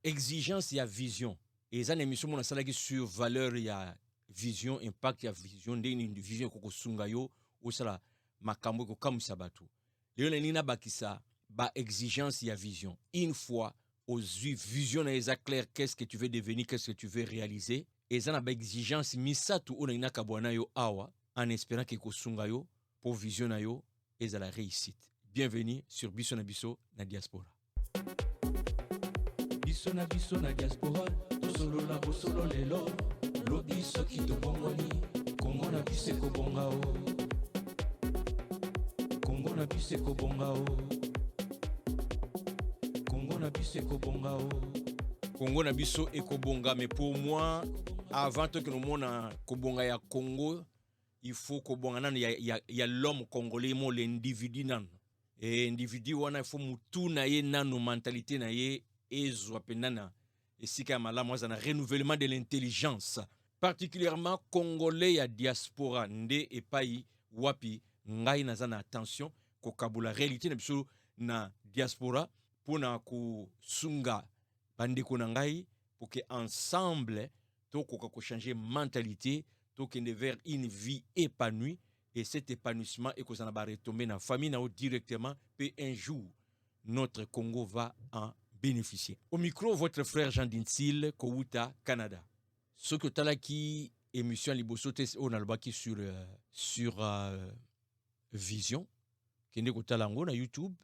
exigence ya vision. Et ça émission mon salaki sur valeur ya vision, impact ya vision, ndeni vision koko sungayo ou sala makambo ko kamusa batu. Leo nina bakisa ba exigence ya vision. Une fois aux vision na eza clair, qu'est-ce que tu veux devenir, qu'est-ce que tu veux réaliser, et ça na ba exigence misatu ona ina kabwana yo awa en espérant que ko sungayo pour vision na yo et la réussite. Bienvenue sur Biso na Biso na diaspora. Biso na diaspora, tosolo na bosolo lelo, lobi soki to bongoni, Kongo na bise ko bongao. Kongo na bise ko bongao. Kongo na bise ko bongao. Congo na biso ekobonga, mais pour moi, avant que nous mona kobonga ya Congo, il faut kobonga nan ya l'homme congolais, mo l'individu nan. Et individu wana il faut mutu na ye nano mentalité na ye ezwa penana et sika malamu za na renouvellement de l'intelligence, particulièrement congolais ya diaspora nde epai wapi ngai na zana attention ko kabula réalité na biso na diaspora pona ko sunga bandeko na ngai pour que ensemble to ko changer mentalité to kende vers une vie épanouie. Et cet épanouissement et que ça va retomber dans la famille directement, puis un jour, notre Congo va en bénéficier. Au micro, votre frère Jean Dinsil, Kouta, Canada. Ce que tu as là qui émission Libosote, on a le baki sur Vision, qui est na YouTube,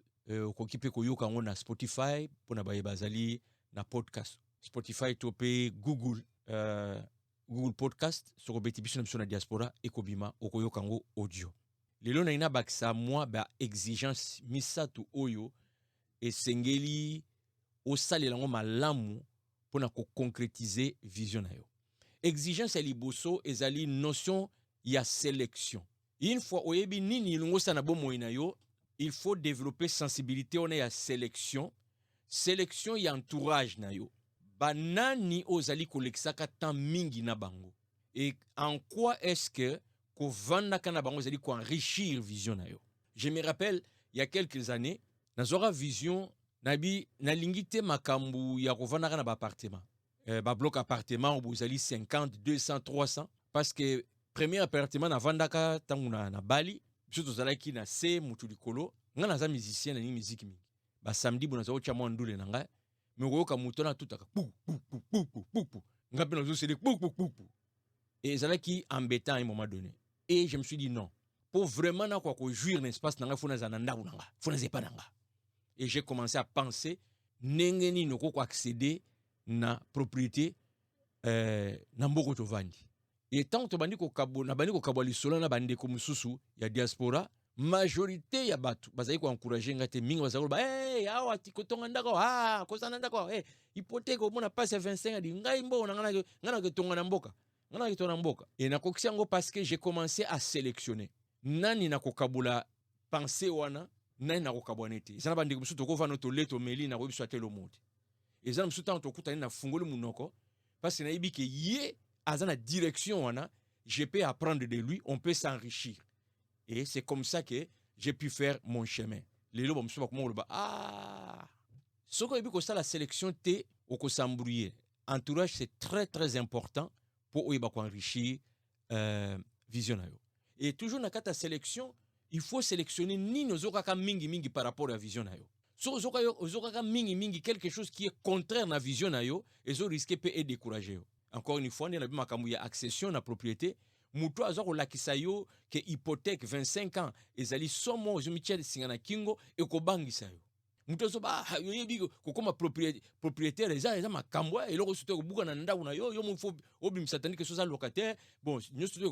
qui peut koyoka na Spotify, pour na baye bazali na podcast. Spotify, topé, Google, Google Podcast sur Betibiso na diaspora ekobima okoyokango audio. Lelo na ina bakisa moi ba exigence misatu oyo esengeli osalela ngo malamu pona ko concrétiser vision na yo. Exigence ya liboso ezali notion ya sélection. Une fois oyebi nini lungo sana bomo ina yo, il faut développer sensibilité on ya sélection ya entourage na yo. Banani ozali kolekisaka tant mingi na bango. Et en quoi est-ce que kovanda kana bango ozali ko enrichir vision na yo. Je me rappelle il y a quelques années nazora vision nabi nalingite makambu ya kovanda kana ba appartement. Ba bloc appartement ozali 50, 200, 300 parce que premier appartement na vandaka tangu na Bali, biso tozalaki na se mutu likolo, nga naza musicien na musique mingi. Ba samedi bona zo chamwa ndule na ngai. Mais oyoka mutona tutaka pou pou pou pou pou pou pou ngapi nazo c'est pou pou pou pou et ça là qui embêtant à un moment donné et je me suis dit non pour vraiment na quoi jouir l'espace nanga fona zananda nanga fona zepa nanga et j'ai commencé à penser nengeni noko ko accéder na propriété na mboko to vandi et tant to bandi ko kabo na bandi ko kabali solo na bandi ko mususu ya diaspora majorité ya batu bazali ko encourager ngate mingi bazali ba awa tikotonga ndako kozana ndako hypothèque au mona passe 25 di ngai mbo ngana ke tonga na mboka ngana ke tonga mboka et na kokisi ngo parce que j'ai commencé à sélectionner nani na kokabula penser wana nani na kokabwana te sana bandi musu to ko vano to leto meli na ko biso atelo moti et ça musu tant to kutani na fungoli munoko parce que na ibi ke ye azana direction wana je peux apprendre de lui, on peut s'enrichir. Et c'est comme ça que j'ai pu faire mon chemin. Les lobes, je comment ce qu'on a vu que ça la sélection T au ko s'embrouiller. Entourage c'est très très important pour enrichir vision. Et toujours dans la sélection, il faut sélectionner ni nos okaka mingi mingi par rapport à la vision na yo. So okaka mingi mingi quelque chose qui est contraire à la vision na yo et zo risquer peut être décourager. Encore une fois, on a makambu ya accession na propriété. Mutu azoko lakisa yo ke hypothèque 25 ans ezali somo zomitia singana kingo e ko bangisa yo. Mutu azo ba yo yebi ko koma propriétaire eza makambo e loko soto ko buka na ndaku na yo mu fo obimisa tandis que so za locataire bon nyoso to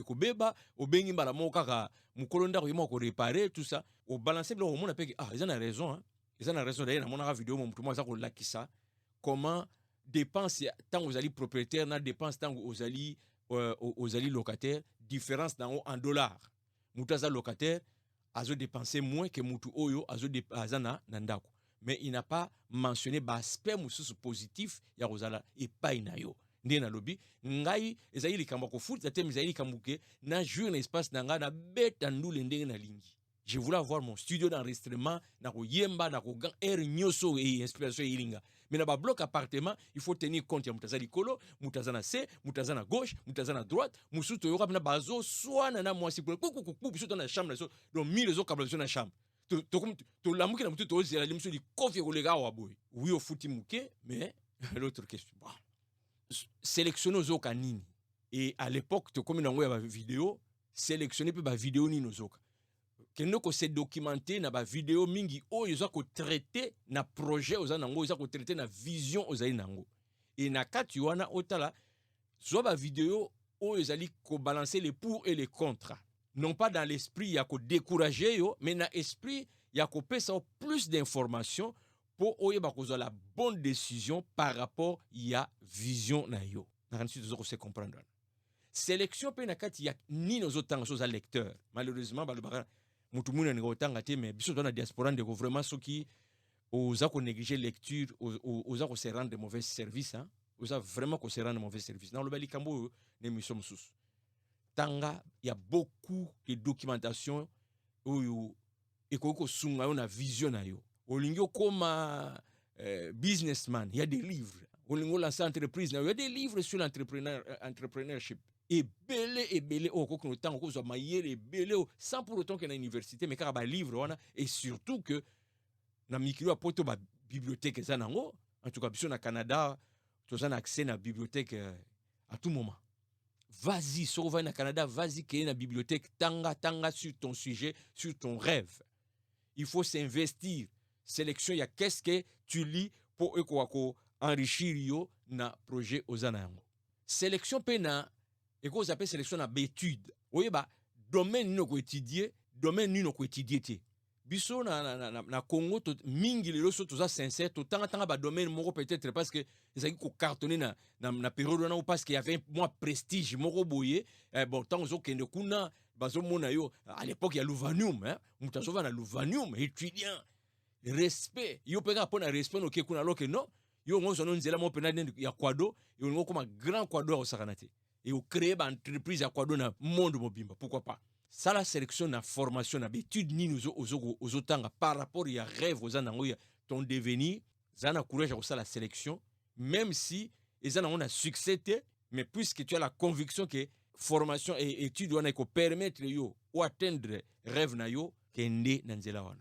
ko beba obengi mbala mo kaka mukolo ndako yimo ko réparer tout ça au balancer blo mona peki eza na raison eza na raison d'ailleurs na mona vidéo mo mutu mo azako lakisa comment dépense tant aux ali propriétaire na dépense tant aux ali locataires, différence en dollars. Moutaza locataire, azo dépenser moins que Moutou Oyo, azo azana nandako. Mais il n'a pas mentionné l'aspect positif, ya rozala et pas inayo. Ndena lobby, ngai, ezaïli kambako foot, zatem ezaïli kambuke, na jour l'espace nanga na bête andou lendenge na lingi. Je voulais avoir mon studio d'enregistrement, na ko yemba, na ko gang air nyoso et inspiration ilinga. Mais na ba bloc appartement, il faut tenir compte ya mutaza likolo, mutaza na C, mutaza na gauche, mutaza na droite, musuto yoka na bazo soit na mwasi pour kuku biso na chambre so. Donc mi les autres câbles na chambre. To lamuki na mutu to zela limso di kofi ko lega wa boy. Oui au fouti muke, mais l'autre question. Bon. Sélectionner aux autres nini. Et à l'époque, to comme na ngoya vidéo, sélectionner pe ba vidéo ni nozoka. Kendo ko se documenter na ba vidéo mingi o yoza ko traiter na projet oza nango yoza ko traiter na vision oza nango. Et na kati wana otala zo ba vidéo o yozali ko balancer les pour et les contre. Non pas dans l'esprit ya ko décourager yo, mais na esprit ya ko pesa plus d'informations pour oyeba ko zo la bonne décision par rapport ya vision na yo. Na kanisi zo ko se comprendre. Sélection pe na kati ya ni nos autant choses à lecteur. Malheureusement balobara mutu muna ni otanga te mais biso dans la diaspora ndeko vraiment ceux qui osa ko négliger lecture osa ko se rendre de mauvais service hein. Osa vraiment ko se rendre de mauvais service. Dans le bali kambo ne mission sous. Tanga il y a beaucoup de documentation oyo ekoko sunga yo na vision na yo. Olingyo koma businessman, il y a des livres. Olingyo lancer entreprise, il y a des livres sur l'entrepreneurship. Et belé au coco no temps ko mayele et belé sans pour autant qu'il y a une université mais car ba livre wana et surtout que na mikilo a poto ba bibliothèque za nango en tout cas biso na Canada tu as accès na bibliothèque à tout moment. Vas-y, so va na Canada, vas-y qu'il y a une bibliothèque tanga sur ton sujet, sur ton rêve. Il faut s'investir. Sélection, il y a qu'est-ce que tu lis pour enrichir yo na projet ozanango. Sélection pena et qu'on appelle sélection na étude. Oui ba domaine no ko étudier, domaine ni no ko étudier te. Biso na Congo to mingi lelo so to za sincère to tanga ba domaine moko peut-être parce que ezaki ko cartonner na période na ou parce qu'il y avait moins prestige moko boye bon tant zo kende kuna bazo mona yo à l'époque il y a l'Uvanium hein mutazo va na l'Uvanium étudiant respect yo peka pona respect no ke kuna loke no yo ngozo no nzela mo pena ya kwado yo ngo comme grand kwado au sakanate et au créer ba entreprise ya kwado na monde mobimba pourquoi pas. Ça la sélection na formation na étude ni nous aux otanga par rapport ya rêve aux anango ton devenir zana courage à ça la sélection même si ils en ont un succès mais puisque tu as la conviction que formation et étude doit ko permettre yo ou atteindre rêve na yo kende nanzela wana.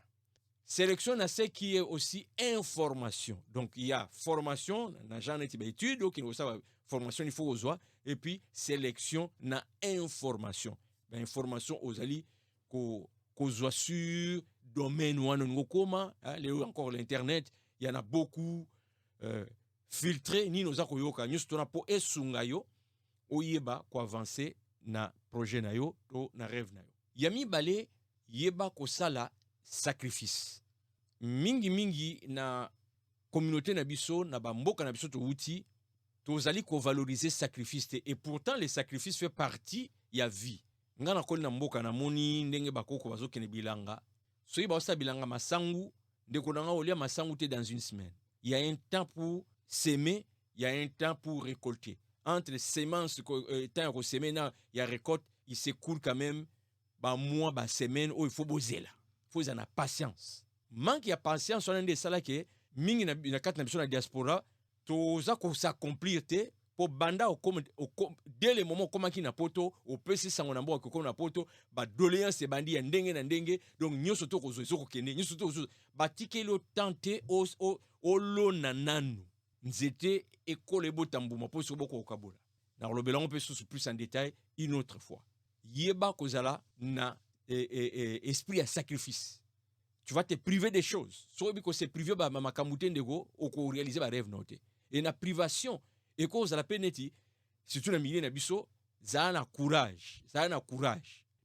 Sélection na ce qui est aussi information. Donc il y a formation na genre étude donc il faut formation il faut aux et puis sélection na information. Information aux alliés qu'on soit sur domaine ou en comment encore l'internet il y en a beaucoup filtré ni nos akoyoka nous tona po esunga yo oyeba ko avancer na projet na yo to na rêve na yo yami balé yeba ko sala sacrifice mingi na communauté na biso na ba mboka na biso to uti to zali ko valoriser sacrifice et pourtant les sacrifices fait partie ya vie. Ngana koli na mboka na moni ndenge bakoko bazokene bilanga soyi ba osa bilanga masangu ndeko nanga olia masangu te dans une semaine. Il y a un temps pour semer, il y a un temps pour récolter. Entre semences temps de semer il y a récolte, il s'écoule quand même ba mois ba semaine où il faut bozela. Faut en a patience. Manque ya patience on ende sala ke mingi na kat na biso na diaspora to za ko s'accomplir te pour banda dès le moment comment qui na poto au pesi sango na mboka ko na poto ba doléance bandi ya ndenge na ndenge donc nyoso to ko zo ko kende nyoso to ba tikelo tenter o lona nanu nzete école botambuma po so boko okabola na lobela on peut sous plus en détail une autre fois yeba kozala na esprit à sacrifice. Tu vas te priver des choses so biko se priver ba makamute ndego o ko réaliser ba rêve noté et na privation et cause à la peneti surtout na milieu na biso za na courage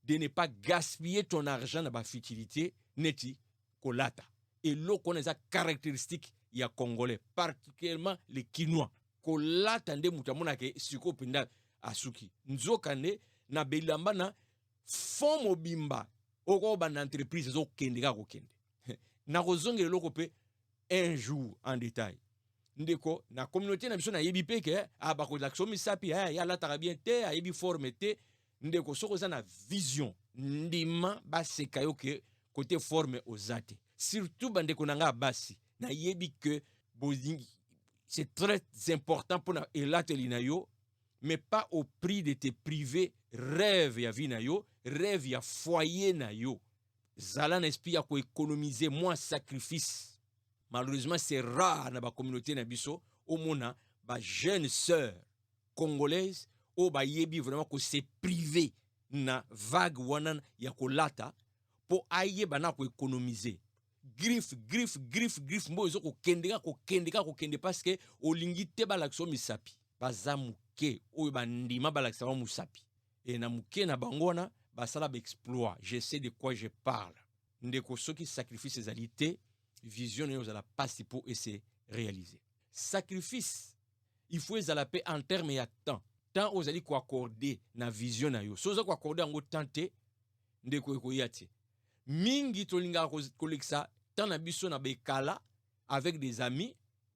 de ne pas gaspiller ton argent na ba futilité neti kolata et lo connaît caractéristique ya congolais particulièrement les Kinois kolata nde mutamona ke siko pinda asuki nzokane na belamba na fond mobimba oko ba entreprise zo kende ka kokende na kozongela loko pe un jour en détail ndeko na communauté na biso na yebi pe ke ba ko lakso misapi ya la tarabien te ayebi forme te ndeko soko za na vision ndima ba sekayo ke côté forme ozate surtout bande konanga basi na yebi que c'est très important pour na elateli na yo mais pas au prix de te priver rêve ya vie na yo, rêve ya foyer na yo. Zala n'esprit ya ko économiser moins sacrifice. Malheureusement c'est rare na ba communauté na biso au mona ba jeune sœur congolaise o ba yebi vraiment ko se priver na vague wana ya kolata po aye bana ko économiser. Griffe mbo zo ko kende parce que olingi te balakso misapi baza muke oyo bandima balaksa ba musapi et na muke na bangona basala ba exploit. Je sais de quoi je parle. Ndeko soki sacrifice ezalité vision yo za la passe pour essayer réaliser sacrifice il faut ezala pe en terme ya temps ozali ko accorder na vision na yo so za ko accorder ngo tante ndeko ekoyati mingi tolinga koleksa tant na biso na bekala avec des amis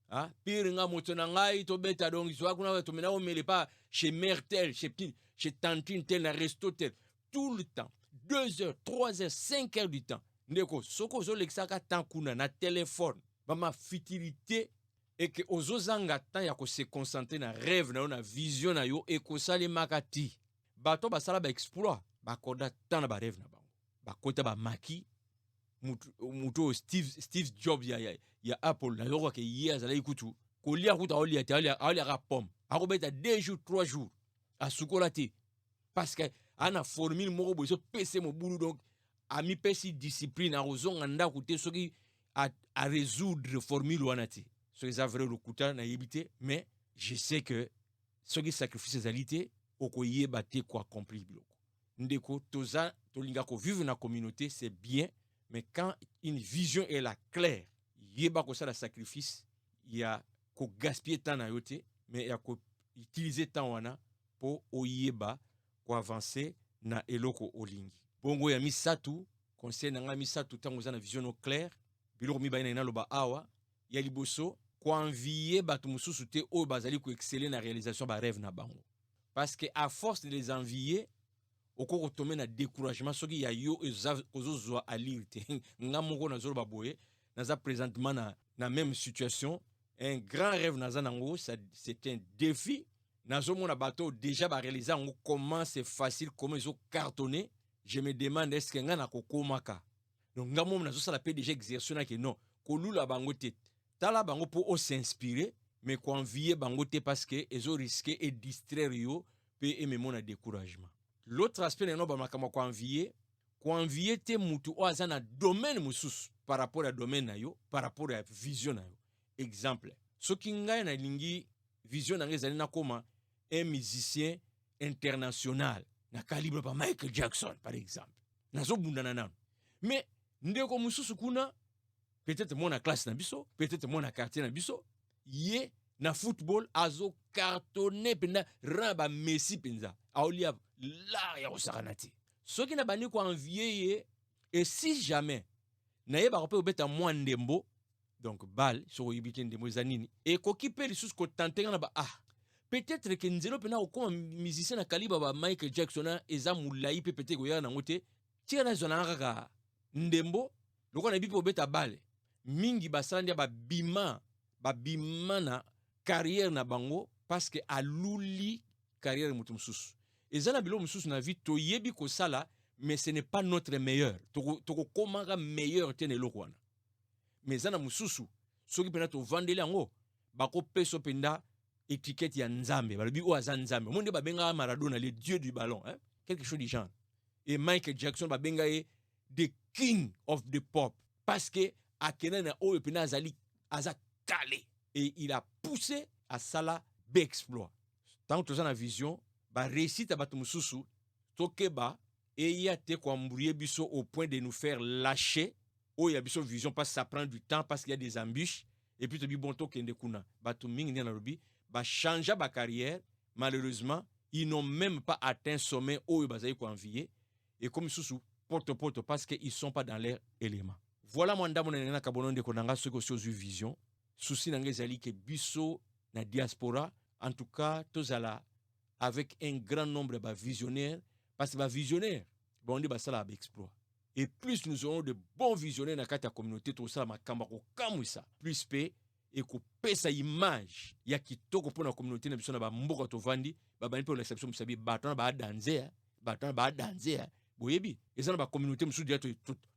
ah pire nga moto na ngai to beta donc so kuna to mena o mele pas chez mère tel chez tantine tel na resto tel tout le temps 2 heures 3 heures 5 heures du temps ndeko soko zo leksa ka tant kuna na téléphone ba ma futilité et que ozozanga temps ya ko se concentrer na rêve na vision na yo et ko sale makati bato basala ba exploit ba koda temps na ba rêve na bango ba kota ba maki muto Steve Jobs ya Apple na yoko ke years ala ikutu ko lia kuta oli ra pomme ako beta 2 jours 3 jours a sukolati parce que ana formule moko boso PC mo bulu donc a mi pesi discipline a ozonga nda kuté soki à résoudre formule wanati so les vrai lokuta na yebité mais je sais que soki sacrifice ezalité okoye baté ko accomplir biloko ndeko toza tolinga ko vivre na communauté c'est bien. Mais quand une vision est là claire, il y a ko ça sacrifice, il y a ko gaspiller temps na yote, mais il y a ko utiliser temps wana pour oyeba ko avancer na eloko olingi. Bongo ya misatu, conseil na misatu tango za na vision no claire, biloko mi bayina na loba awa, ya liboso ko envier batu mususu te o bazali ko exceller na réalisation ba rêve na bango. Parce que à force de les envier oko tomber na découragement soki ya yo ezozwa alirte nga moko na zolo baboye naza présentement na même situation un grand rêve naza nango c'est un défi nazo mona bato déjà ba réaliser ngo comment c'est facile comment ils ont cartonné je me demande est-ce que nga na kokomaka donc nga mom nazo sala pe déjà exercice na que non ko lula bango te tala bango pour o s'inspirer mais ko envier bango te parce que ezo risquer et distraire yo pe et me mona découragement. L'autre aspect n'est pas quoi envier te mutu o azana domaine musus par rapport à domaine na yo par rapport à vision na yo. Exemple soki ngai na lingi vision na ngezali na koma un musicien international na calibre pa Michael Jackson par exemple nazo bundana nano mais ndeko mususu kuna peut-être mon na classe na biso peut-être mon na quartier na biso yé na football azo cartonné penda raba Messi penza aolia la ya osakanati soki na bani ko envier et si jamais na yeba ko pe obeta moi ndembo donc bal so yibite ndembo zanini et ko kipe lisusu ko tenter na ba peut-être que nzelo pena ko comme musicien na calibre ba Michael Jackson eza mulai pe peut-être ko ya na ngote tira na zona kaka ndembo loko na bipe obeta bal mingi basala ndia ba bima na carrière na bango parce que aluli carrière mutum susu ezana bilo mususu na vie to yebi ko sala mais ce n'est pas notre meilleur to komanga meilleur tene lokwana mais ezana mususu soki pena to vandeli yango bako peso penda étiquette ya nzambe balobi o aza nzambe monde babenga Maradona le dieu du ballon hein quelque chose du genre et Michael Jackson babenga e the king of the pop parce que akena na o pena azali aza calé et il a poussé à sala exploit tant que ça na vision ba réussite à bato mususu tokeba et y a te ko mbourie biso au point de nous faire lâcher o ya biso vision parce que ça prend du temps parce qu'il y a des embûches et puis to bi bon to kende kuna bato mingi na lobi ba changer ba carrière malheureusement ils n'ont même pas atteint sommet o bazai ko envier et comme mususu porte parce que ils sont pas dans leur élément. Voilà mon ndamo na kabono ndeko nanga ce que sur vision souci nanga zali ke biso na diaspora en tout cas tozala avec un grand nombre de visionnaires parce que visionnaire bon on dit ça là exploit Et plus nous aurons de bons visionnaires dans la communauté, tout ça, plus pe et qu'on paie sa image. Il y a qui toko pour la communauté, na biso na ba mboka to vandi, ba bani pour l'exception musabi batana ba danser, boyebi. Et ça na ba communauté musu dia to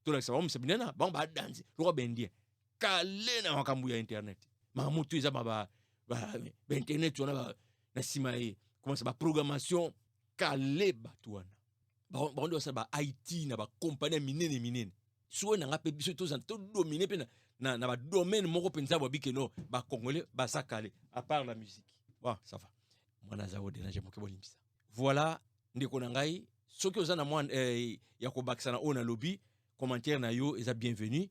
l'exception musabi na ba danser. Lo ba ndien. Kale na makambu ya internet. Ma mutu eza ba internet on na simae. Comment ça ba programmation kale batuana. Ba ndo ça ba IT na ba compagnie minene. Soit na ngape biso to dominer pe na ba domaine moko penza bo bikeno ba congolais ba sakale à part la musique. Bon, ça va. Moi na zawo déranger mo ke bolimbisa. Voilà ndeko na ngai soki oza na mwa ya ko bakisana ona lobby commentaire na yo eza bienvenu.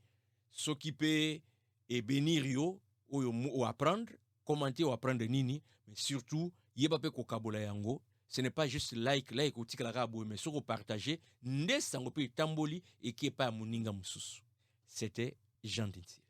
Soki pe et bénir yo ou apprendre commenter ou apprendre nini mais surtout yeba pe ko kabola yango. Ce n'est pas juste like ou tikala mais sur partager nde sango pe tamboli et qui est pas muninga mususu. C'était Jean Dinti.